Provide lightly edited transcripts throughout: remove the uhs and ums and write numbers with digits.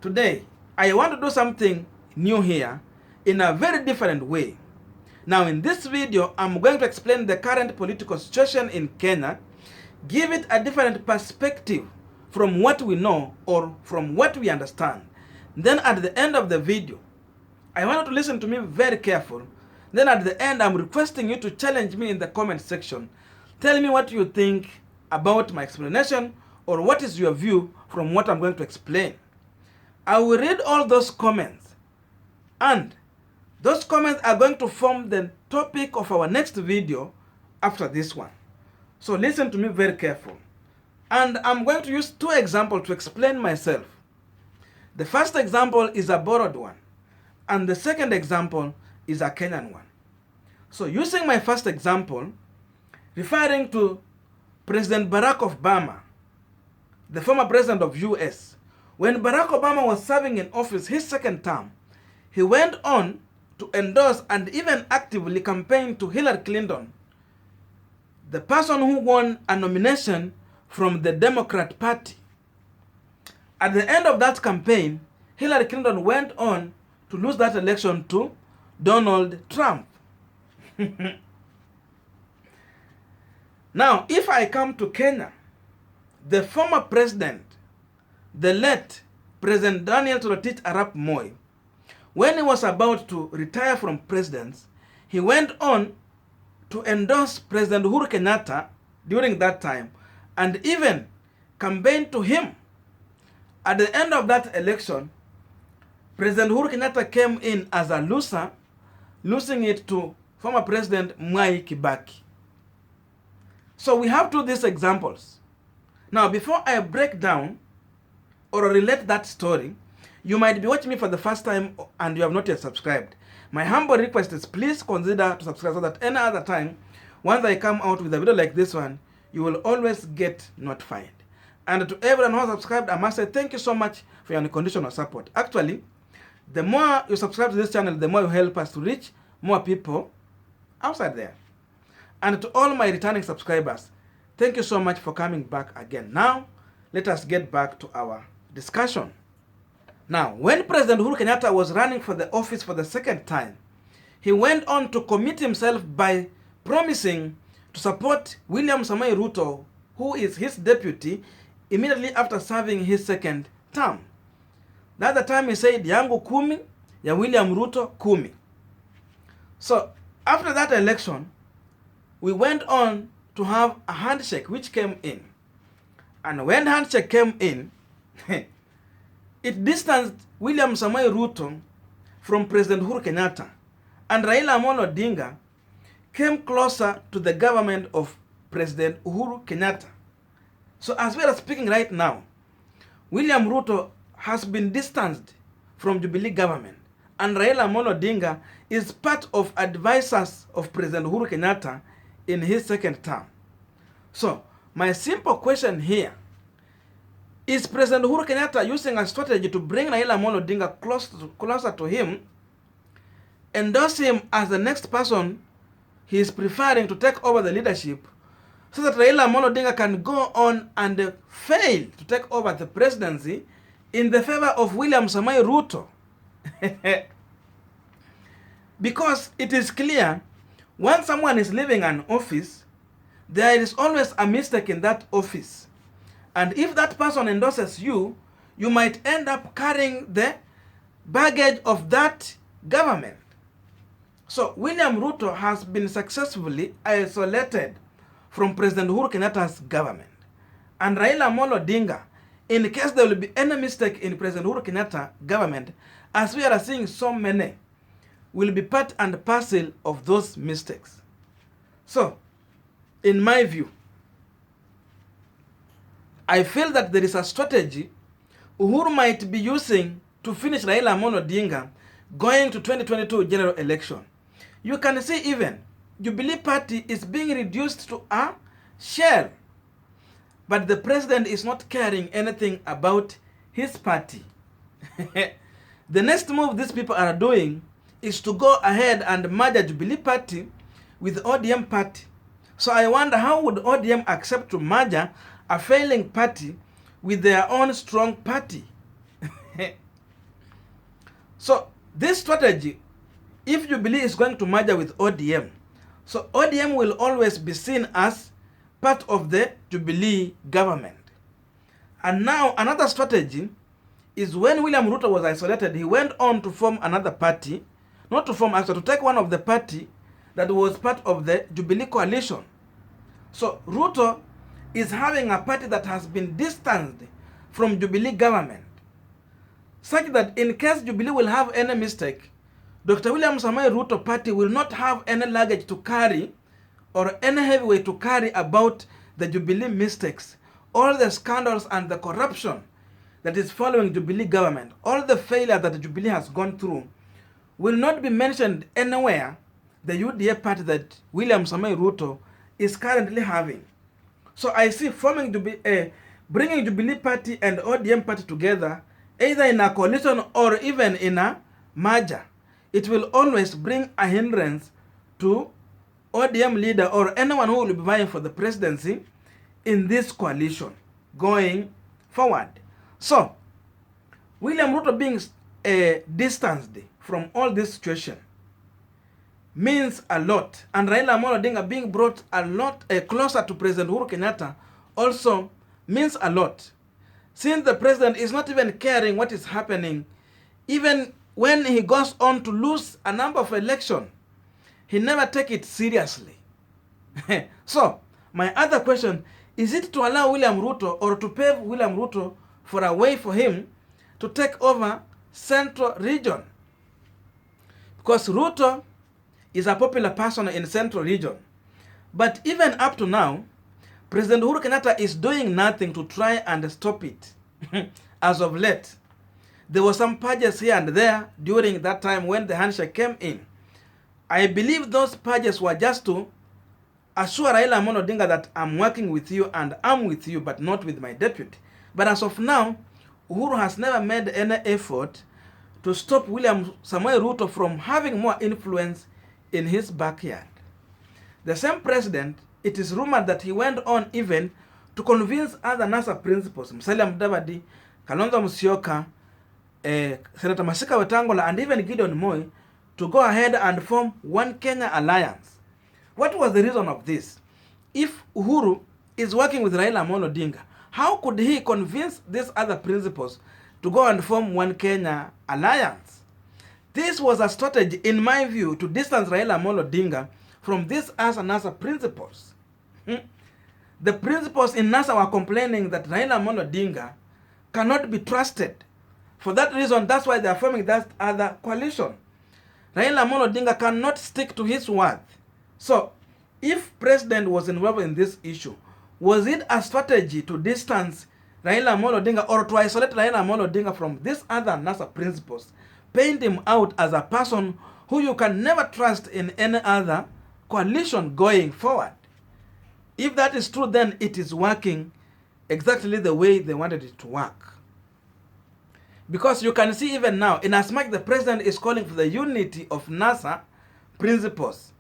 Today, I want to do something new here in a very different way. Now, in this video, I'm going to explain the current political situation in Kenya, give it a different perspective from what we know or from what we understand. Then at the end of the video, I want you to listen to me very careful. Then at the end, I'm requesting you to challenge me in the comment section. Tell me what you think about my explanation or what is your view from what I'm going to explain. I will read all those comments, and those comments are going to form the topic of our next video after this one. So listen to me very careful. And I'm going to use two examples to explain myself. The first example is a borrowed one, and the second example is a Kenyan one. So using my first example, referring to President Barack Obama, the former president of US, when Barack Obama was serving in office his second term, he went on to endorse and even actively campaign to Hillary Clinton, the person who won a nomination from the Democrat Party. At the end of that campaign, Hillary Clinton went on to lose that election to Donald Trump. Now, if I come to Kenya, the former president, the late President Daniel Toroitich Arap Moi, when he was about to retire from presidency, he went on to endorse President Uhuru Kenyatta during that time and even campaigned to him. At the end of that election, President Uhuru Kenyatta came in as a loser, losing it to former President Mwai Kibaki. So we have two of these examples. Now, before I break down or relate that story, you might be watching me for the first time and you have not yet subscribed. My humble request is please consider to subscribe so that any other time, once I come out with a video like this one, you will always get notified. And to everyone who has subscribed, I must say thank you so much for your unconditional support. Actually, the more you subscribe to this channel, the more you help us to reach more people outside there. And to all my returning subscribers, thank you so much for coming back again. Now, let us get back to our discussion. Now, when President Uhuru Kenyatta was running for the office for the second time, he went on to commit himself by promising to support William Samoei Ruto, who is his deputy, immediately after serving his second term. The other time he said, yangu kumi, ya William Ruto kumi. So, after that election, we went on to have a handshake which came in. And when handshake came in, it distanced William Samoei Ruto from President Uhuru Kenyatta, and Raila Amolo Odinga came closer to the government of President Uhuru Kenyatta. So as we are speaking right now, William Ruto has been distanced from Jubilee government, and Raila Amolo Odinga is part of advisors of President Uhuru Kenyatta in his second term. So my simple question here, is President Uhuru Kenyatta using a strategy to bring Raila Amolo Odinga closer to him, endorse him as the next person he is preferring to take over the leadership, so that Raila Amolo Odinga can go on and fail to take over the presidency in the favor of William Samoei Ruto? Because it is clear, when someone is leaving an office, there is always a mistake in that office. And if that person endorses you, you might end up carrying the baggage of that government. So William Ruto has been successfully isolated from President Uhuru Kenyatta's government. And Raila Amolo Odinga, in case there will be any mistake in President Uhuru Kenyatta government, as we are seeing so many, will be part and parcel of those mistakes. So, in my view, I feel that there is a strategy Uhuru might be using to finish Raila Amolo Odinga going to 2022 general election. You can see even Jubilee Party is being reduced to a shell. But the president is not caring anything about his party. The next move these people are doing is to go ahead and merge a Jubilee Party with the ODM party. So I wonder, how would ODM accept to merge a failing party with their own strong party? So this strategy, if Jubilee is going to merge with ODM, so ODM will always be seen as part of the Jubilee government. And now another strategy is when William Ruto was isolated, he went on to form another party, not to form actually, to take one of the party that was part of the Jubilee coalition. So Ruto is having a party that has been distanced from Jubilee government, such that in case Jubilee will have any mistake, Dr. William Samoei Ruto party will not have any luggage to carry or any heavyweight to carry about the Jubilee mistakes, all the scandals and the corruption that is following Jubilee government, all the failure that the Jubilee has gone through will not be mentioned anywhere the UDA party that William Samoei Ruto is currently having. So I see forming bringing Jubilee party and ODM party together, either in a coalition or even in a merger, it will always bring a hindrance to ODM leader or anyone who will be vying for the presidency in this coalition going forward. So, William Ruto being distanced from all this situation means a lot, and Raila Amolo Odinga being brought a lot closer to President Uhuru Kenyatta also means a lot, since the president is not even caring what is happening. Even when he goes on to lose a number of elections, he never take it seriously. So, my other question, is it to allow William Ruto or to pave William Ruto for a way for him to take over Central Region? Because Ruto is a popular person in Central Region. But even up to now, President Uhuru Kenyatta is doing nothing to try and stop it. As of late, there were some purges here and there during that time when the handshake came in. I believe those purges were just to assure Raila Amolo Odinga that I'm working with you and I'm with you, but not with my deputy. But as of now, Uhuru has never made any effort to stop William Samoei Ruto from having more influence in his backyard. The same president, it is rumored that he went on even to convince other NASA principals, Musalia Mudavadi, Kalonzo Musyoka, Senator Masika Wetangula, and even Gideon Moi to go ahead and form One Kenya Alliance. What was the reason of this? If Uhuru is working with Raila Amolo Odinga, how could he convince these other principals to go and form One Kenya Alliance? This was a strategy, in my view, to distance Raila Amolo Odinga from these NASA principles. The principals in NASA were complaining that Raila Amolo Odinga cannot be trusted. For that reason, that's why they are forming that other coalition. Raila Amolo Odinga cannot stick to his word. So, if president was involved in this issue, was it a strategy to distance Raila Amolo Odinga or to isolate Raila Amolo Odinga from these other NASA principles, paint him out as a person who you can never trust in any other coalition going forward? If that is true, then it is working exactly the way they wanted it to work. Because you can see even now, in as much the president is calling for the unity of NASA principles,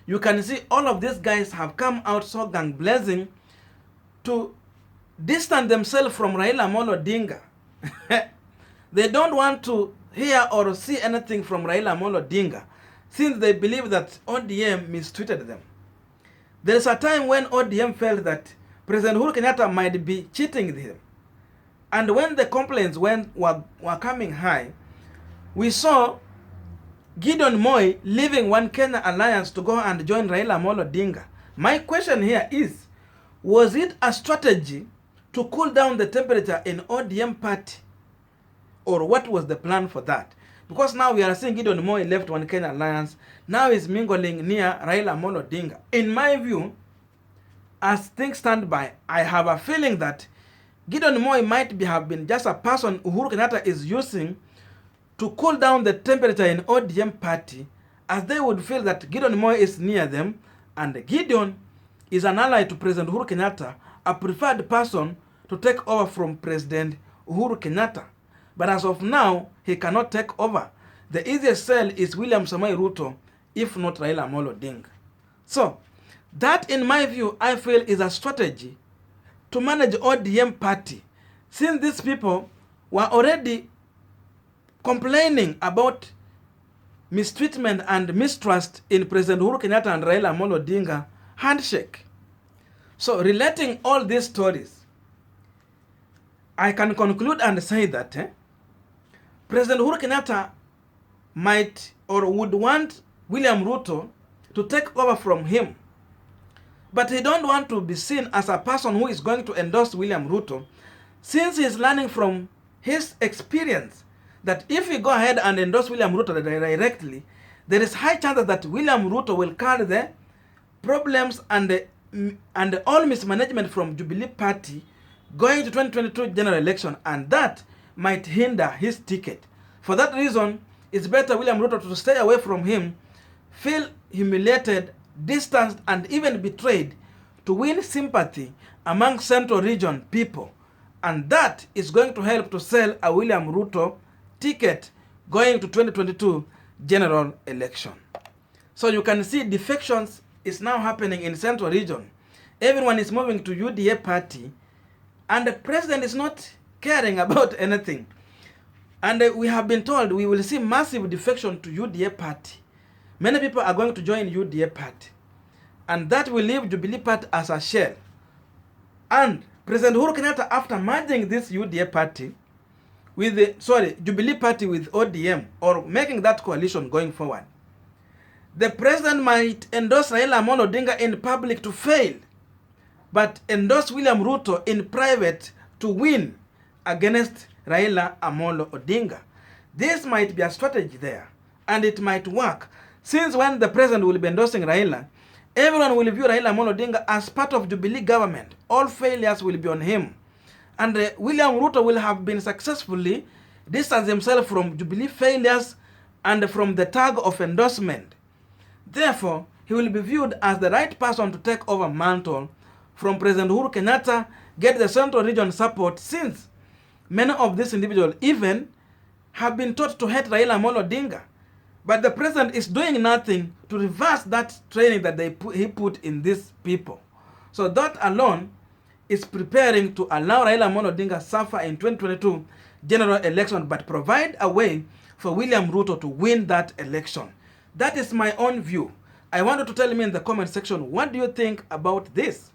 you can see all of these guys have come out so gang-blazing to distance themselves from Raila Amolo Odinga. They don't want to hear or see anything from Raila Amolo Odinga, since they believe that ODM mistreated them. There is a time when ODM felt that President Uhuru Kenyatta might be cheating them. And when the complaints were coming high, we saw Gideon Moi leaving One Kenya Alliance to go and join Raila Amolo Odinga. My question here is, was it a strategy to cool down the temperature in ODM party? Or what was the plan for that? Because now we are seeing Gideon Moi left One Kenya Alliance. Now he's mingling near Raila Amolo Odinga. In my view, as things stand by, I have a feeling that Gideon Moi might have been just a person Uhuru Kenyatta is using to cool down the temperature in ODM party, as they would feel that Gideon Moi is near them, and Gideon is an ally to President Uhuru Kenyatta, a preferred person to take over from President Uhuru Kenyatta. But as of now, he cannot take over. The easiest sell is William Samoei Ruto, if not Raila Amolo Odinga. So, that in my view, I feel is a strategy to manage ODM party, since these people were already complaining about mistreatment and mistrust in President Uhuru Kenyatta and Raila Amolo Odinga handshake. So relating all these stories, I can conclude and say that President Uhuru Kenyatta might or would want William Ruto to take over from him. But he don't want to be seen as a person who is going to endorse William Ruto, since he is learning from his experience that if we go ahead and endorse William Ruto directly, there is high chance that William Ruto will carry the problems and all mismanagement from Jubilee Party going to 2022 general election, and that might hinder his ticket. For that reason, it's better William Ruto to stay away from him, feel humiliated, distanced, and even betrayed to win sympathy among Central Region people. And that is going to help to sell a William Ruto ticket going to 2022 general election. So you can see defections is now happening in Central Region. Everyone is moving to UDA party, and the president is not caring about anything. And we have been told we will see massive defection to UDA party. Many people are going to join UDA party, and that will leave Jubilee party as a shell. And President Uhuru Kenyatta, after merging this UDA party with the Jubilee party with ODM, or making that coalition going forward, the president might endorse Raila Amolo Odinga in public to fail, but endorse William Ruto in private to win against Raila Amolo Odinga. This might be a strategy there, and it might work, since when the president will be endorsing Raila, everyone will view Raila Amolo Odinga as part of Jubilee government. All failures will be on him. And William Ruto will have been successfully distanced himself from Jubilee failures and from the tag of endorsement. Therefore, he will be viewed as the right person to take over mantle from President Uhuru Kenyatta, get the Central Region support, since many of these individuals even have been taught to hate Raila Amolo Odinga. But the president is doing nothing to reverse that training that he put in these people. So that alone is preparing to allow Raila Amolo Odinga suffer in 2022 general election, but provide a way for William Ruto to win that election. That is my own view. I want you to tell me in the comment section, what do you think about this?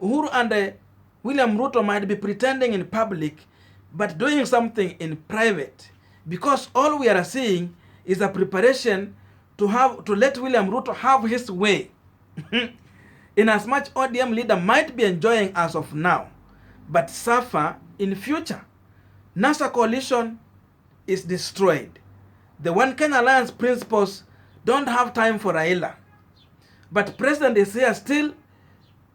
Uhuru and William Ruto might be pretending in public, but doing something in private, because all we are seeing is a preparation to let William Ruto have his way. In as much ODM leader might be enjoying as of now, but suffer in future. NASA coalition is destroyed. The One Kenya Alliance principles don't have time for Raila. But President is here still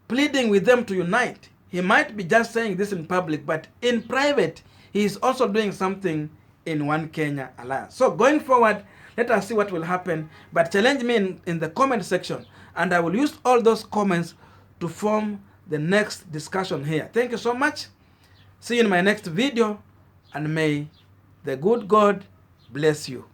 pleading with them to unite. He might be just saying this in public, but in private, he is also doing something in One Kenya Alliance. So going forward, let us see what will happen. But challenge me in the comment section, and I will use all those comments to form the next discussion here. Thank you so much. See you in my next video, and may the good God bless you.